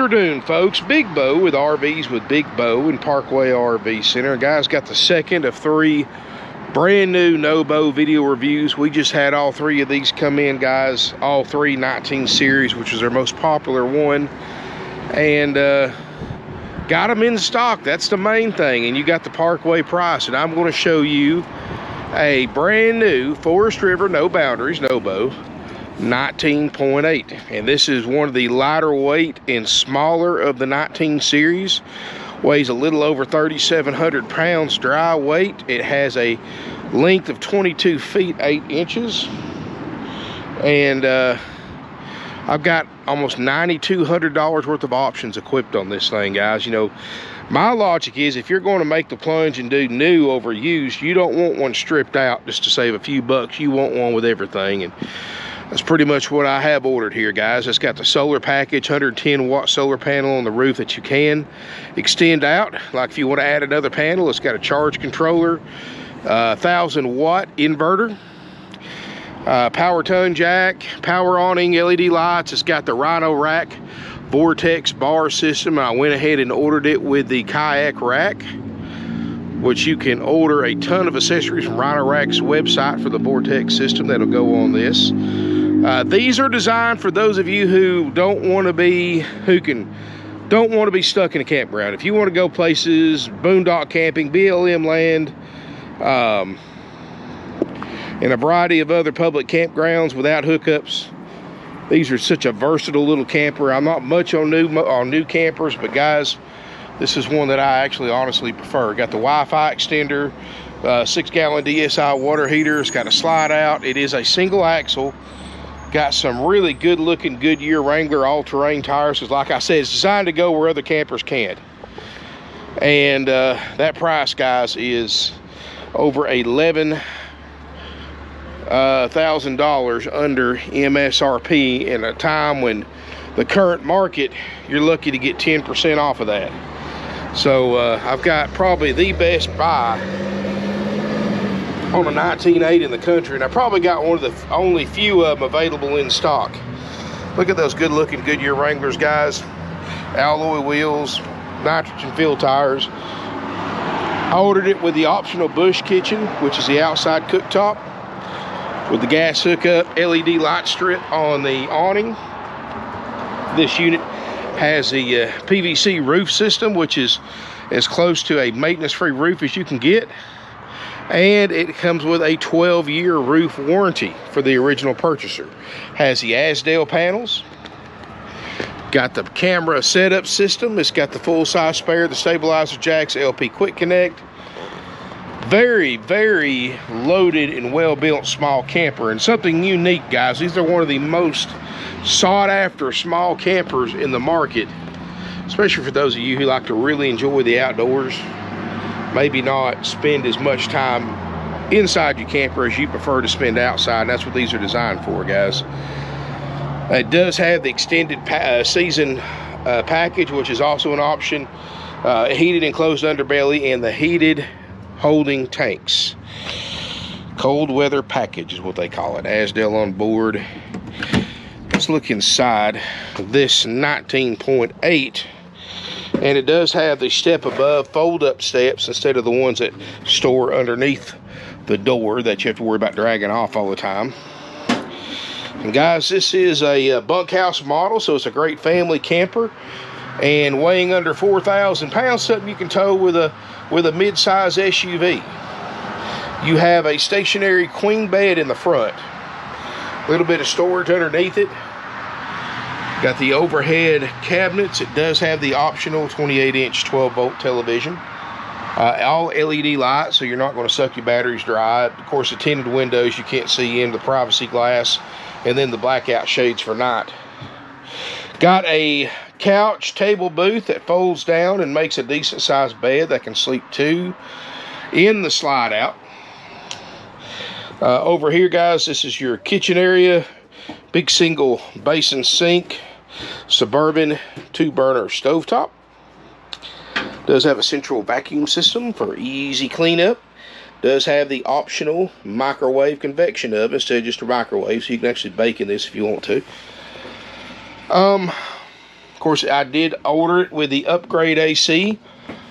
afternoon, folks. Big Bo with RVs with Big Bo in Parkway RV Center. Guys, got the second of 3 brand new NOBO video reviews. We just had all 3 of these come in, guys. All 3 19 series, which is our most popular one. And got them in stock. That's the main thing. And you got the Parkway price. And I'm going to show you a brand new Forest River No Boundaries NOBO 19.8, and this is one of the lighter weight and smaller of the 19 series. Weighs a little over 3,700 pounds dry weight. It has a length of 22 feet 8 inches, and I've got almost $9,200 worth of options equipped on this thing, guys. You know, my logic is if you're going to make the plunge and do new over used, you don't want one stripped out just to save a few bucks. You want one with everything, and that's pretty much what I have ordered here, guys. It's got the solar package, 110 watt solar panel on the roof that you can extend out. Like if you want to add another panel, it's got a charge controller, 1,000 watt inverter, power ton jack, power awning, LED lights. It's got the Rhino rack, vortex bar system. I went ahead and ordered it with the kayak rack, which you can order a ton of accessories from Rhino Rack's website for the vortex system that'll go on this. These are designed for those of you who don't want to be stuck in a campground. If you want to go places, boondock camping, BLM land, and a variety of other public campgrounds without hookups, these are such a versatile little camper. I'm not much on new campers, but guys, this is one that I actually honestly prefer. Got the Wi-Fi extender, 6-gallon DSI water heater. It's got a slide out. It is a single axle. Got some really good looking Goodyear Wrangler all-terrain tires. Because like I said, it's designed to go where other campers can't. And that price, guys, is over $11,000 under MSRP in a time when the current market, you're lucky to get 10% off of that. So I've got probably the best buy on a 19.8 in the country, and I probably got one of the only few of them available in stock. Look at those good looking Goodyear Wranglers, guys. Alloy wheels, nitrogen filled tires. I ordered it with the optional Bush kitchen, which is the outside cooktop, with the gas hookup, LED light strip on the awning. This unit has the PVC roof system, which is as close to a maintenance-free roof as you can get. And it comes with a 12-year roof warranty for the original purchaser. Has the Asdale panels. Got the camera setup system. It's got the full-size spare, the stabilizer jacks, LP Quick Connect. Very, very loaded and well-built small camper, and something unique, guys. These are one of the most sought-after small campers in the market, especially for those of you who like to really enjoy the outdoors. Maybe not spend as much time inside your camper as you prefer to spend outside. And that's what these are designed for, guys. It does have the extended season package, which is also an option. Heated enclosed underbelly and the heated holding tanks. Cold weather package is what they call it. Asdale on board. Let's look inside this 19.8. And it does have the step above fold-up steps instead of the ones that store underneath the door that you have to worry about dragging off all the time. And guys, this is a bunkhouse model, so it's a great family camper. And weighing under 4,000 pounds, something you can tow with a mid-size SUV. You have a stationary queen bed in the front. A little bit of storage underneath it. Got the overhead cabinets. It does have the optional 28-inch 12-volt television. All LED lights, so you're not going to suck your batteries dry. Of course, the tinted windows, you can't see in, the privacy glass, and then the blackout shades for night. Got a couch table booth that folds down and makes a decent sized bed that can sleep 2 in the slide out. Over here, guys, this is your kitchen area. Big single basin sink, Suburban 2-burner stovetop. Does have a central vacuum system for easy cleanup. Does have the optional microwave convection oven instead of just a microwave, so you can actually bake in this if you want to. Of course, I did order it with the upgrade AC.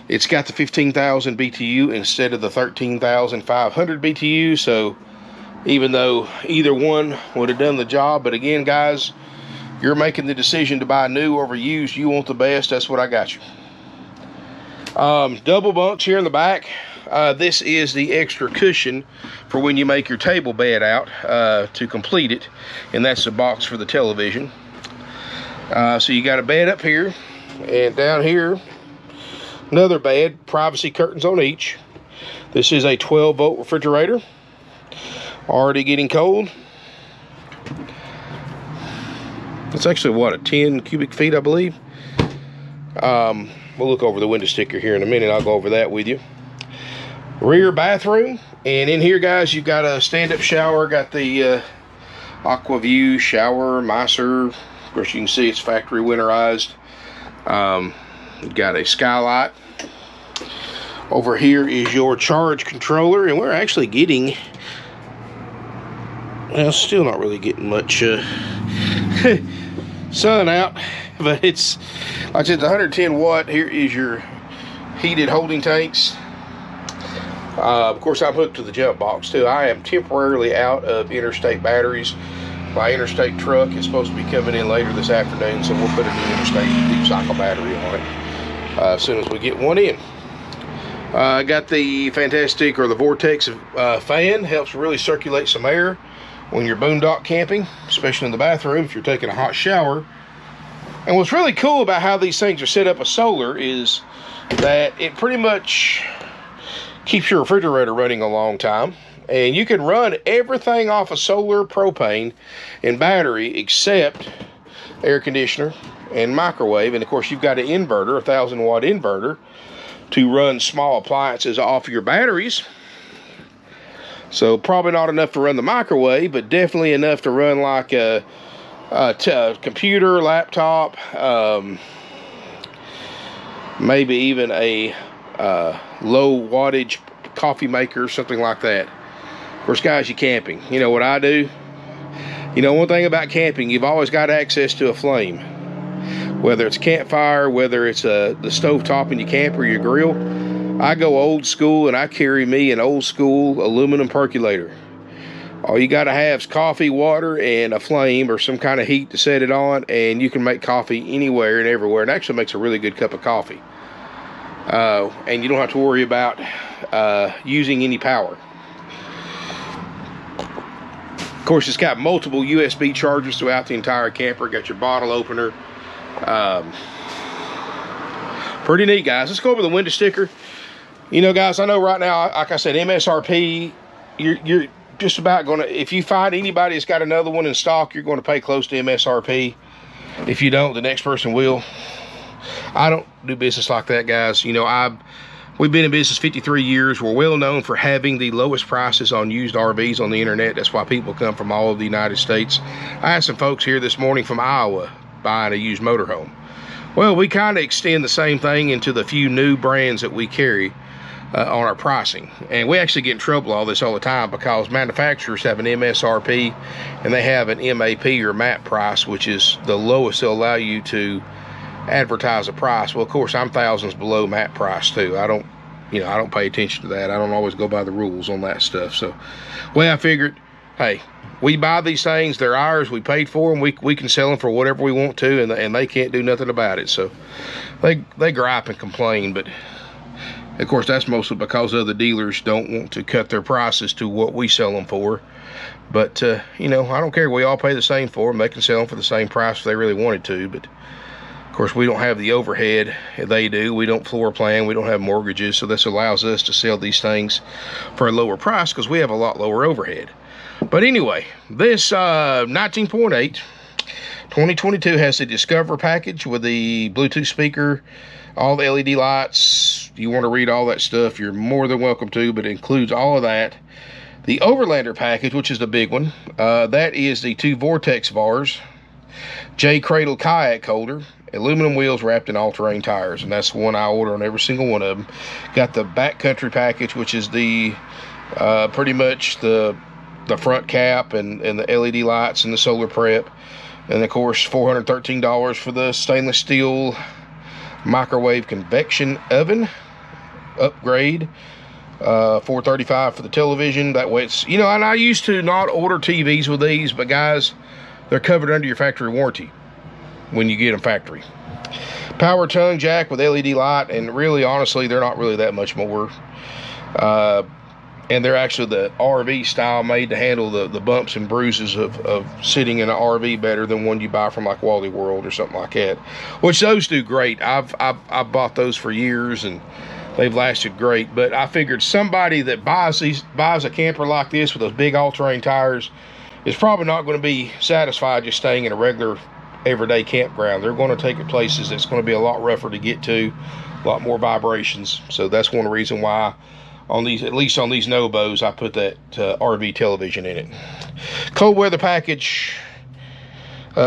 It's got the 15,000 BTU instead of the 13,500 BTU. So even though either one would have done the job, but again, guys, you're making the decision to buy new over used. You want the best. That's what I got you. Double bunks here in the back. This is the extra cushion for when you make your table bed out to complete it, and that's the box for the television. So you got a bed up here, and down here another bed, privacy curtains on each. This is a 12-volt refrigerator, already getting cold. It's actually what, a 10 cubic feet, I believe. We'll look over the window sticker here in a minute. I'll go over that with you. Rear bathroom, and in here, guys, you've got a stand-up shower. Got the Aqua View shower, miser. Of course, you can see it's factory winterized. Got a skylight. Over here is your charge controller, and we're actually getting, well, still not really getting much sun out, but it's, like I said, the 110 watt. Here is your heated holding tanks. Of course, I'm hooked to the jump box too. I am temporarily out of interstate batteries. My interstate truck is supposed to be coming in later this afternoon, so we'll put a new interstate deep cycle battery on it as soon as we get one in. I got the fantastic, or the Vortex fan. Helps really circulate some air when you're boondock camping, especially in the bathroom if you're taking a hot shower. And what's really cool about how these things are set up with solar is that it pretty much keeps your refrigerator running a long time. And you can run everything off of solar, propane, and battery except air conditioner and microwave. And of course, you've got an inverter, a 1,000-watt inverter, to run small appliances off your batteries. So probably not enough to run the microwave, but definitely enough to run like a computer, laptop, maybe even a low wattage coffee maker, something like that. Of course, guys, you're camping. You know what I do? You know, one thing about camping, you've always got access to a flame. Whether it's a campfire, whether it's the stove top in your camper or your grill. I go old school, and I carry me an old school aluminum percolator. All you got to have is coffee, water, and a flame or some kind of heat to set it on, and you can make coffee anywhere and everywhere. It actually makes a really good cup of coffee. And you don't have to worry about using any power. Of course, it's got multiple USB chargers throughout the entire camper. Got your bottle opener. Pretty neat, guys. Let's go over the window sticker. You know, guys, I know right now, like I said, MSRP, you're just about going to, if you find anybody that's got another one in stock, you're going to pay close to MSRP. If you don't, the next person will. I don't do business like that, guys. You know, we've been in business 53 years. We're well known for having the lowest prices on used RVs on the internet. That's why people come from all over the United States. I had some folks here this morning from Iowa buying a used motorhome. Well, we kind of extend the same thing into the few new brands that we carry on our pricing. And we actually get in trouble all the time because manufacturers have an MSRP and they have an MAP or MAP price, which is the lowest they'll allow you to advertise a price. Well, of course, I'm thousands below MAP price too. I don't pay attention to that. I don't always go by the rules on that stuff. So, well, I figured, hey, we buy these things, they're ours, we paid for them, we can sell them for whatever we want to, and they can't do nothing about it. So they gripe and complain, but of course that's mostly because other dealers don't want to cut their prices to what we sell them for. But you know, I don't care, we all pay the same for them. They can sell them for the same price if they really wanted to, but of course we don't have the overhead they do. We don't floor plan, we don't have mortgages, so this allows us to sell these things for a lower price because we have a lot lower overhead. But anyway, this 19.8 2022 has the Discover package with the Bluetooth speaker, all the LED lights. You want to read all that stuff, you're more than welcome to, but it includes all of that. The Overlander package, which is the big one, that is the 2 Vortex bars, J-Cradle kayak holder, aluminum wheels wrapped in all-terrain tires, and that's the one I order on every single one of them. Got the backcountry package, which is the pretty much the front cap and the LED lights and the solar prep. And of course, $413 for the stainless steel microwave convection oven upgrade. $435 for the television. That way it's, you know, and I used to not order TVs with these, but guys, they're covered under your factory warranty when you get them factory. Power tongue jack with LED light, and really, honestly, they're not really that much more. And they're actually the RV style, made to handle the bumps and bruises of sitting in an RV better than one you buy from like Wally World or something like that. Which those do great. I've bought those for years and they've lasted great. But I figured somebody that buys a camper like this with those big all-terrain tires is probably not going to be satisfied just staying in a regular everyday campground. They're going to take it places that's going to be a lot rougher to get to, a lot more vibrations. So that's one reason why on these, at least on these NOBOs, I put that RV television in it. Cold weather package,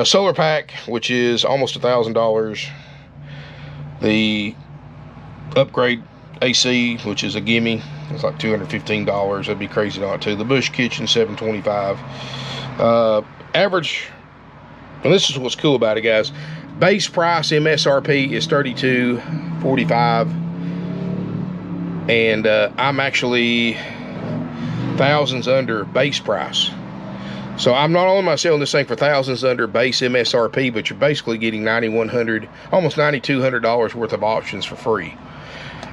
solar pack, which is almost $1,000. The upgrade AC, which is a gimme, it's like $215. That'd be crazy not to. The Bush kitchen, $725. Average, and this is what's cool about it, guys. Base price MSRP is $32.45. And I'm actually thousands under base price. So I'm not only selling this thing for thousands under base MSRP, but you're basically getting $9,100, almost $9,200 worth of options for free.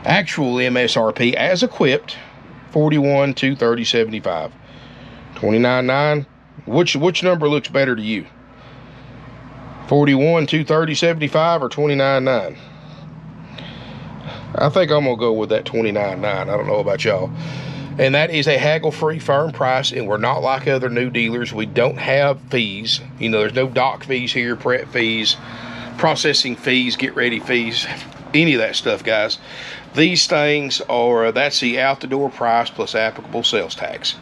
Actual MSRP as equipped, $41,230.75. $29,900. Which number looks better to you? $41,230.75 or $29,900? I think I'm gonna go with that $29,900. I don't know about y'all. And that is a haggle-free firm price, and we're not like other new dealers. We don't have fees. You know, there's no dock fees here, prep fees, processing fees, get ready fees, any of that stuff, guys. These things are, that's the out the door price plus applicable sales tax.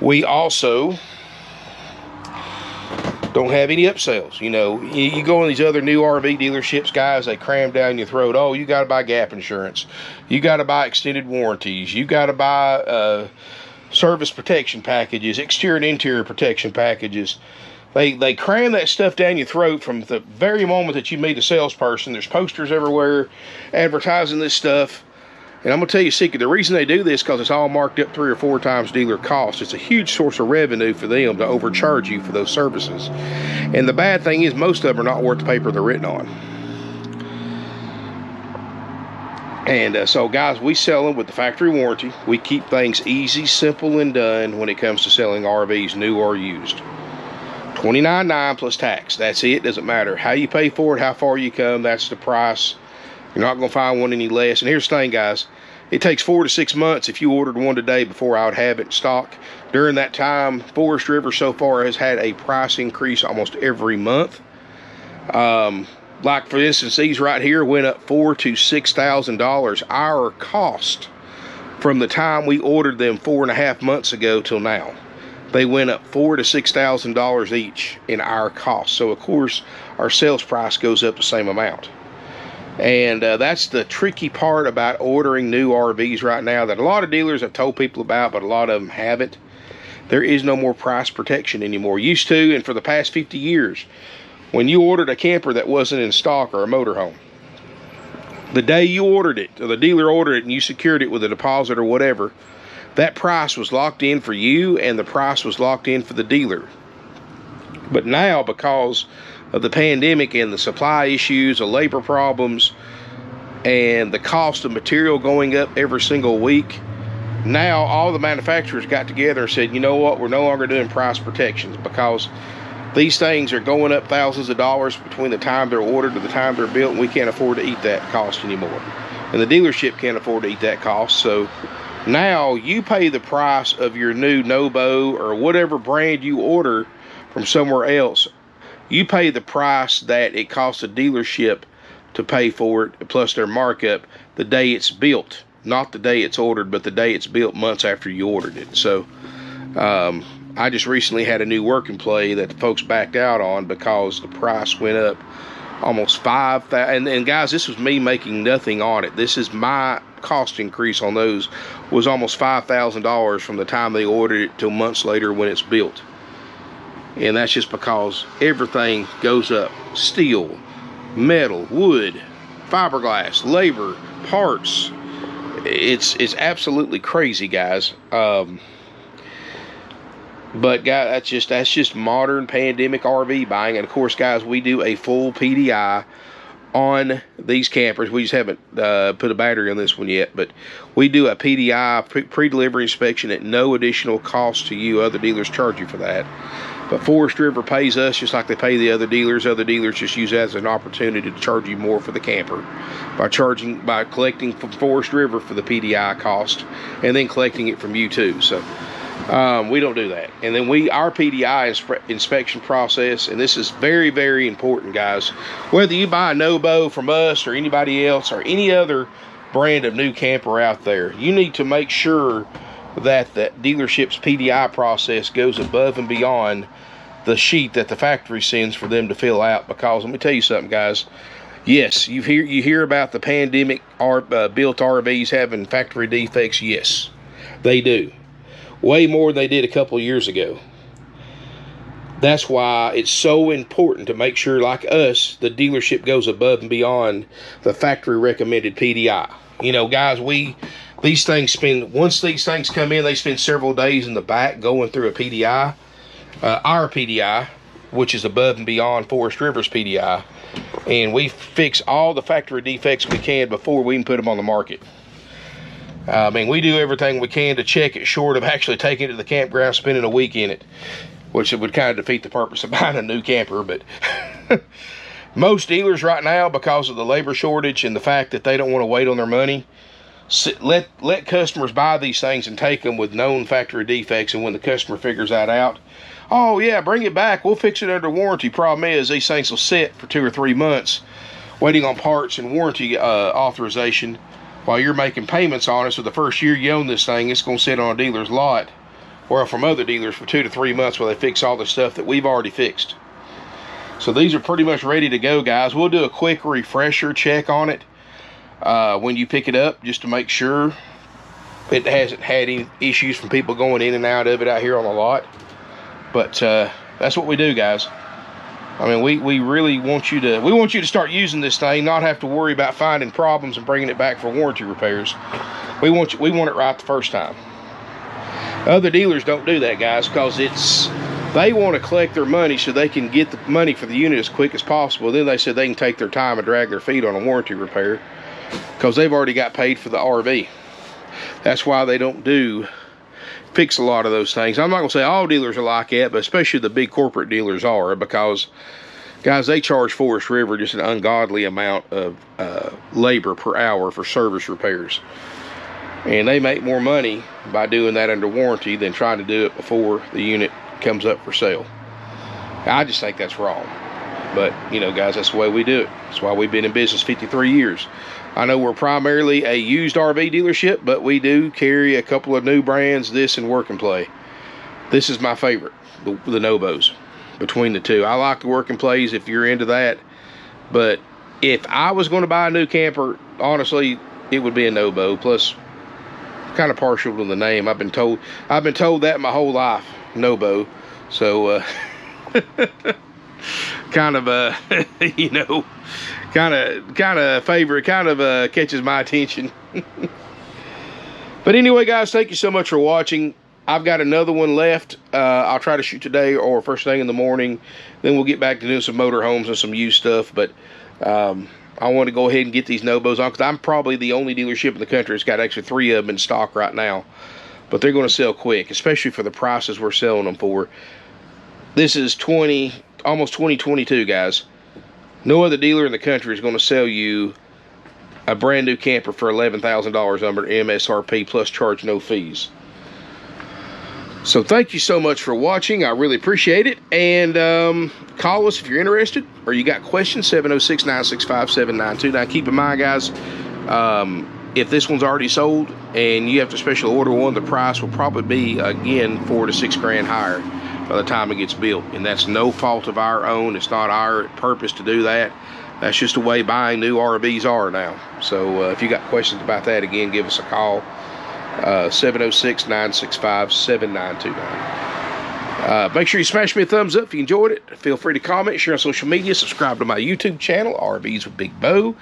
We also don't have any upsells. You know, you go in these other new RV dealerships, guys, they cram down your throat. Oh, you got to buy gap insurance. You got to buy extended warranties. You got to buy service protection packages, exterior and interior protection packages. They cram that stuff down your throat from the very moment that you meet a salesperson. There's posters everywhere advertising this stuff. And I'm going to tell you a secret. The reason they do this is because it's all marked up 3 or 4 times dealer cost. It's a huge source of revenue for them to overcharge you for those services. And the bad thing is most of them are not worth the paper they're written on. And so, guys, we sell them with the factory warranty. We keep things easy, simple, and done when it comes to selling RVs, new or used. $29,900 plus tax. That's it. Doesn't matter how you pay for it, how far you come. That's the price. You're not going to find one any less. And here's the thing, guys. It takes 4 to 6 months if you ordered one today before I would have it in stock. During that time, Forest River so far has had a price increase almost every month. Like, for instance, these right here went up $4,000 to $6,000. Our cost from the time we ordered them 4.5 months ago till now. They went up $4,000 to $6,000 each in our cost. So, of course, our sales price goes up the same amount. And that's the tricky part about ordering new RVs right now that a lot of dealers have told people about, but a lot of them haven't. There is no more price protection anymore. Used to, and for the past 50 years, when you ordered a camper that wasn't in stock or a motorhome, the day you ordered it, or the dealer ordered it and you secured it with a deposit or whatever, that price was locked in for you and the price was locked in for the dealer. But now, because of the pandemic and the supply issues, the labor problems, and the cost of material going up every single week, now all the manufacturers got together and said, you know what, we're no longer doing price protections because these things are going up thousands of dollars between the time they're ordered to the time they're built, and we can't afford to eat that cost anymore. And the dealership can't afford to eat that cost. So now you pay the price of your new NOBO or whatever brand you order from somewhere else. You pay the price that it costs a dealership to pay for it, plus their markup, the day it's built. Not the day it's ordered, but the day it's built months after you ordered it. So, I just recently had a new working play that the folks backed out on because the price went up almost $5,000. And guys, this was me making nothing on it. This is my cost increase on those was almost $5,000 from the time they ordered it till months later when it's built. And that's just because everything goes up. Steel, metal, wood, fiberglass, labor, parts. It's absolutely crazy, guys. But guys, that's just modern pandemic RV buying. And of course, guys, we do a full PDI on these campers. We just haven't put a battery on this one yet, but we do a PDI, pre-delivery inspection, at no additional cost to you. Other dealers charge you for that, but Forest River pays us just like they pay the other dealers. Other dealers just use that as an opportunity to charge you more for the camper by collecting from Forest River for the PDI cost, and then collecting it from you too. So we don't do that. And then our PDI inspection process, and this is very, very important, guys. Whether you buy a NOBO from us or anybody else or any other brand of new camper out there, you need to make sure that the dealership's PDI process goes above and beyond the sheet that the factory sends for them to fill out. Because let me tell you something, guys. Yes, you hear about the pandemic built RVs having factory defects. Yes, they do. Way more than they did a couple of years ago. That's why it's so important to make sure, like us, the dealership goes above and beyond the factory recommended PDI. You know, guys, these things once these things come in, they spend several days in the back going through a PDI, our PDI, which is above and beyond Forest River's PDI, and we fix all the factory defects we can before we even put them on the market. I mean, we do everything we can to check it, short of actually taking it to the campground, spending a week in it, which would kind of defeat the purpose of buying a new camper. But most dealers right now, because of the labor shortage and the fact that they don't want to wait on their money, let customers buy these things and take them with known factory defects. And when the customer figures that out, oh yeah, bring it back, we'll fix it under warranty. Problem is, these things will sit for 2 or 3 months waiting on parts and warranty authorization, while you're making payments on it. So the first year you own this thing, it's going to sit on a dealer's lot or from other dealers for 2 to 3 months while they fix all the stuff that we've already fixed. So these are pretty much ready to go, guys. We'll do a quick refresher check on it when you pick it up, just to make sure it hasn't had any issues from people going in and out of it out here on the lot. But that's what we do, guys. I mean, we really want you to start using this thing, not have to worry about finding problems and bringing it back for warranty repairs. We want it right the first time. Other dealers don't do that, guys, because they want to collect their money so they can get the money for the unit as quick as possible. Then they said they can take their time and drag their feet on a warranty repair because they've already got paid for the RV. That's why they don't fix a lot of those things. I'm not going to say all dealers are like that, but especially the big corporate dealers are, because, guys, they charge Forest River just an ungodly amount of labor per hour for service repairs. And they make more money by doing that under warranty than trying to do it before the unit comes up for sale. I just think that's wrong. But, you know, guys, that's the way we do it. That's why we've been in business 53 years. I know we're primarily a used RV dealership, but we do carry a couple of new brands, this and Work and Play. This is my favorite, the NOBOs, between the two. I like the Work and Plays if you're into that. But if I was going to buy a new camper, honestly, it would be a NOBO. Plus, kind of partial to the name. I've been told that my whole life, NOBO. So, kind of you know, kind of favorite, kind of catches my attention. But anyway, guys, thank you so much for watching. I've got another one left. I'll try to shoot today or first thing in the morning. Then we'll get back to doing some motorhomes and some used stuff. But I want to go ahead and get these NOBOs on, because I'm probably the only dealership in the country that's got actually 3 of them in stock right now. But they're going to sell quick, especially for the prices we're selling them for. This is almost 2022, guys. No other dealer in the country is going to sell you a brand new camper for $11,000 under MSRP plus charge no fees. So thank you so much for watching. I really appreciate it. And call us if you're interested or you got questions, 706-965-7929. Keep in mind, guys, if this one's already sold and you have to special order one, the price will probably be, again, $4 to $6 grand higher by the time it gets built. And that's no fault of our own. It's not our purpose to do that. That's just the way buying new RVs are now. So if you got questions about that, again, give us a call. 706-965-7929. Make sure you smash me a thumbs up if you enjoyed it. Feel free to comment, share on social media, subscribe to my YouTube channel, RVs with Big Bo.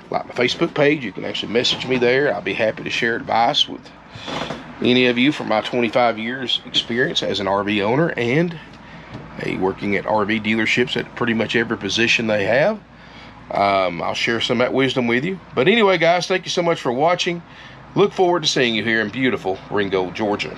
Like my Facebook page, you can actually message me there. I'll be happy to share advice with any of you from my 25 years experience as an RV owner and working at RV dealerships at pretty much every position they have. I'll share some of that wisdom with you. But anyway, guys, thank you so much for watching. Look forward to seeing you here in beautiful Ringgold, Georgia.